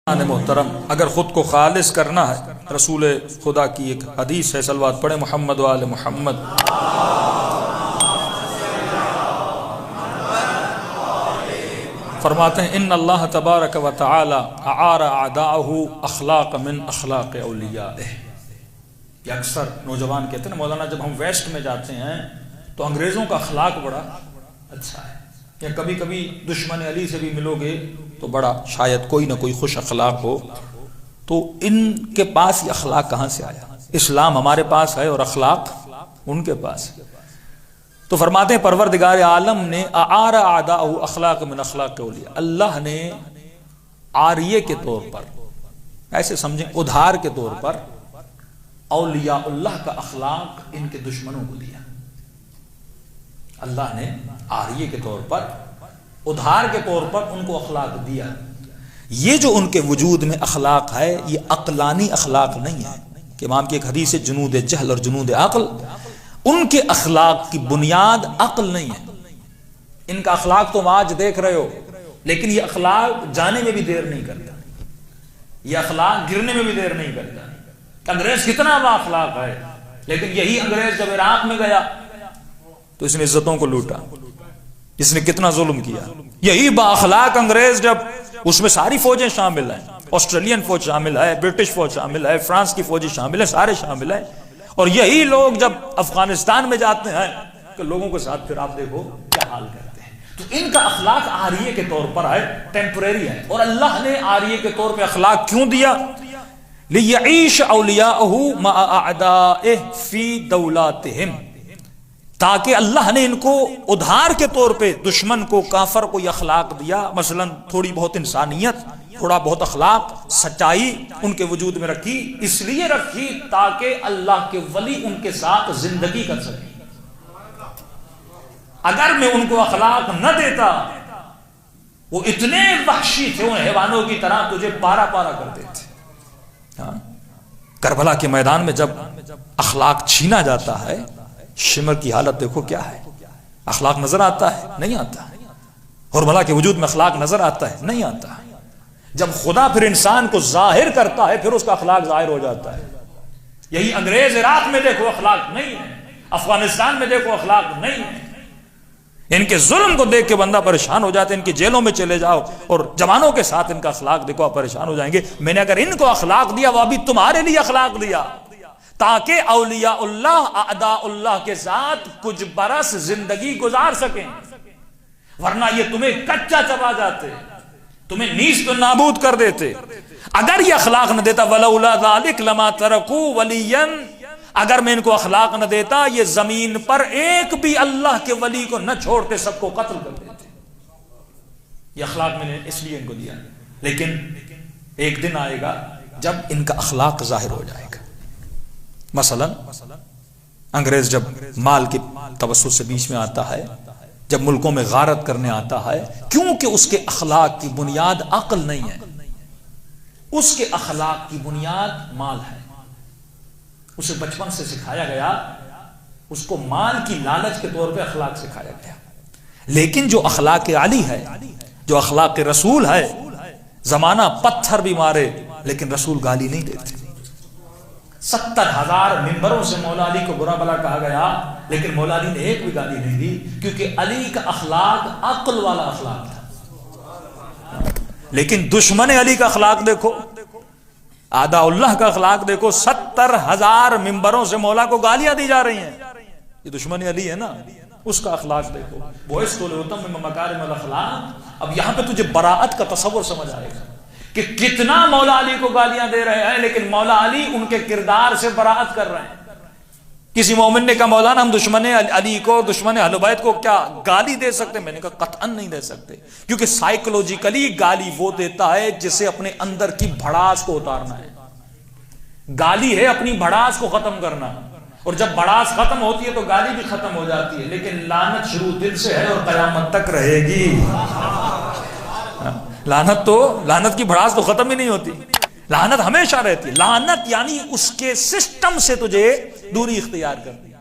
محترم، اگر خود کو خالص کرنا ہے، رسول خدا کی ایک حدیث ہے، صلوات پڑھیں محمد و آل محمد۔ فرماتے ہیں ان اللہ تبارک و تعالی اعار اعداءہ اخلاق من اخلاق اولیائہ۔ یہ اکثر نوجوان کہتے ہیں مولانا جب ہم ویسٹ میں جاتے ہیں تو انگریزوں کا اخلاق بڑا اچھا ہے، یا کبھی کبھی دشمن علی سے بھی ملو گے تو بڑا شاید کوئی نہ کوئی خوش اخلاق ہو، تو ان کے پاس یہ اخلاق کہاں سے آیا؟ اسلام ہمارے پاس ہے اور اخلاق ان کے پاس ہے۔ تو فرماتے ہیں پروردگار عالم نے اعار اعداءہ اخلاق من اخلاق اولیاء، اللہ نے عاریے کے طور پر، ایسے سمجھیں ادھار کے طور پر، اولیاء اللہ کا اخلاق ان کے دشمنوں کو دیا۔ اللہ نے عاریے کے طور پر، ادھار کے طور پر ان کو اخلاق دیا۔ یہ جو ان کے وجود میں اخلاق ہے یہ عقلانی اخلاق نہیں ہے کہ امام کی ایک حدیث ہے جنود جہل اور جنود عقل، ان کے اخلاق کی بنیاد عقل نہیں ہے۔ ان کا اخلاق تم آج دیکھ رہے ہو، لیکن یہ اخلاق جانے میں بھی دیر نہیں کرتا، یہ اخلاق گرنے میں بھی دیر نہیں کرتا۔ انگریز کتنا با اخلاق ہے، لیکن یہی انگریز جب عراق میں گیا تو اس نے عزتوں کو لوٹا، اس نے کتنا ظلم کیا۔ یہی با اخلاق انگریز جب، اس میں ساری فوجیں شامل ہیں، آسٹریلین فوج شامل ہے، برٹش فوج شامل ہے، فرانس کی فوجیں شامل ہیں، سارے شامل ہیں، اور یہی لوگ جب افغانستان میں جاتے ہیں کہ لوگوں کے ساتھ پھر آپ دیکھو کیا حال کرتے ہیں۔ تو ان کا اخلاق عاریے کے طور پر ہے، ٹیمپریری ہے، اور اللہ نے عاریے کے طور پہ اخلاق کیوں دیا؟ لِيَعِيشَ أَوْلِيَاؤُهُ مَعَ أَعْدَائِهِ فِي دَوْلَاتِهِمْ، تاکہ اللہ نے ان کو ادھار کے طور پہ دشمن کو، کافر کو یہ اخلاق دیا، مثلا تھوڑی بہت انسانیت، تھوڑا بہت اخلاق، سچائی ان کے وجود میں رکھی، اس لیے رکھی تاکہ اللہ کے ولی ان کے ساتھ زندگی کر سکیں۔ اگر میں ان کو اخلاق نہ دیتا، وہ اتنے وحشی تھے، ان حیوانوں کی طرح تجھے پارا پارا کر دیتے۔ کربلا کے میدان میں جب اخلاق چھینا جاتا ہے، شمر کی حالت دیکھو کیا ہے۔ اخلاق نظر آتا ہے؟ نہیں آتا۔ اور بھلا کے وجود میں اخلاق نظر آتا ہے؟ نہیں آتا۔ جب خدا پھر انسان کو ظاہر کرتا ہے پھر اس کا اخلاق ظاہر ہو جاتا ہے۔ یہی انگریز عراق میں دیکھو اخلاق نہیں ہے، افغانستان میں دیکھو اخلاق نہیں ہے۔ ان کے ظلم کو دیکھ کے بندہ پریشان ہو جاتا ہے، ان کی جیلوں میں چلے جاؤ اور جوانوں کے ساتھ ان کا اخلاق دیکھو، آپ پریشان ہو جائیں گے۔ میں نے اگر ان کو اخلاق دیا، وہ ابھی تمہارے لیے اخلاق دیا تاکہ اولیاء اللہ اعداء اللہ کے ساتھ کچھ برس زندگی گزار سکیں، ورنہ یہ تمہیں کچا چبا جاتے، تمہیں نیست و نابود کر دیتے۔ اگر یہ اخلاق نہ دیتا ولولا ذلک لما ترکوا ولیا، اگر میں ان کو اخلاق نہ دیتا یہ زمین پر ایک بھی اللہ کے ولی کو نہ چھوڑتے، سب کو قتل کر دیتے۔ یہ اخلاق میں نے اس لیے ان کو دیا، لیکن ایک دن آئے گا جب ان کا اخلاق ظاہر ہو جائے گا۔ مثلا انگریز جب مال کے توسط سے بیچ میں آتا ہے، جب ملکوں میں غارت کرنے آتا ہے، کیونکہ اس کے اخلاق کی بنیاد عقل نہیں ہے، اس کے اخلاق کی بنیاد مال ہے۔ اسے بچپن سے سکھایا گیا، اس کو مال کی لالچ کے طور پہ اخلاق سکھایا گیا۔ لیکن جو اخلاق علی ہے، جو اخلاق رسول ہے، زمانہ پتھر بھی مارے لیکن رسول گالی نہیں دیتے۔ 70,000 ممبروں سے مولا علی کو برا بلا کہا گیا، لیکن مولا علی نے ایک بھی گالی نہیں دی، کیونکہ علی کا اخلاق عقل والا اخلاق تھا۔ لیکن دشمن علی کا اخلاق دیکھو، اعداء اللہ کا اخلاق دیکھو، 70,000 ممبروں سے مولا کو گالیاں دی جا رہی ہیں۔ یہ دشمن علی ہے نا، اس کا اخلاق دیکھو۔ بعثت لأتمم مکارم الاخلاق۔ اب یہاں پہ تجھے براءت کا تصور سمجھ آئے گا کہ کتنا مولا علی کو گالیاں دے رہے ہیں، لیکن مولا علی ان کے کردار سے براءت کر رہے ہیں۔ کسی مومن نے کہا مولانا ہم دشمن علی کو، دشمن اہل بیت کو کیا گالی دے سکتے؟ میں نے کہا قطعاً نہیں دے سکتے، کیونکہ سائیکولوجیکلی گالی وہ دیتا ہے جسے اپنے اندر کی بھڑاس کو اتارنا ہے۔ گالی ہے اپنی بھڑاس کو ختم کرنا، اور جب بھڑاس ختم ہوتی ہے تو گالی بھی ختم ہو جاتی ہے، لیکن لعنت شروع دل سے ہے اور قیامت تک رہے گی۔ لعنت کی بھڑاس تو ختم ہی نہیں ہوتی، لعنت ہمیشہ رہتی ہے۔ لعنت یعنی اس کے سسٹم سے تجھے دوری اختیار کرنی۔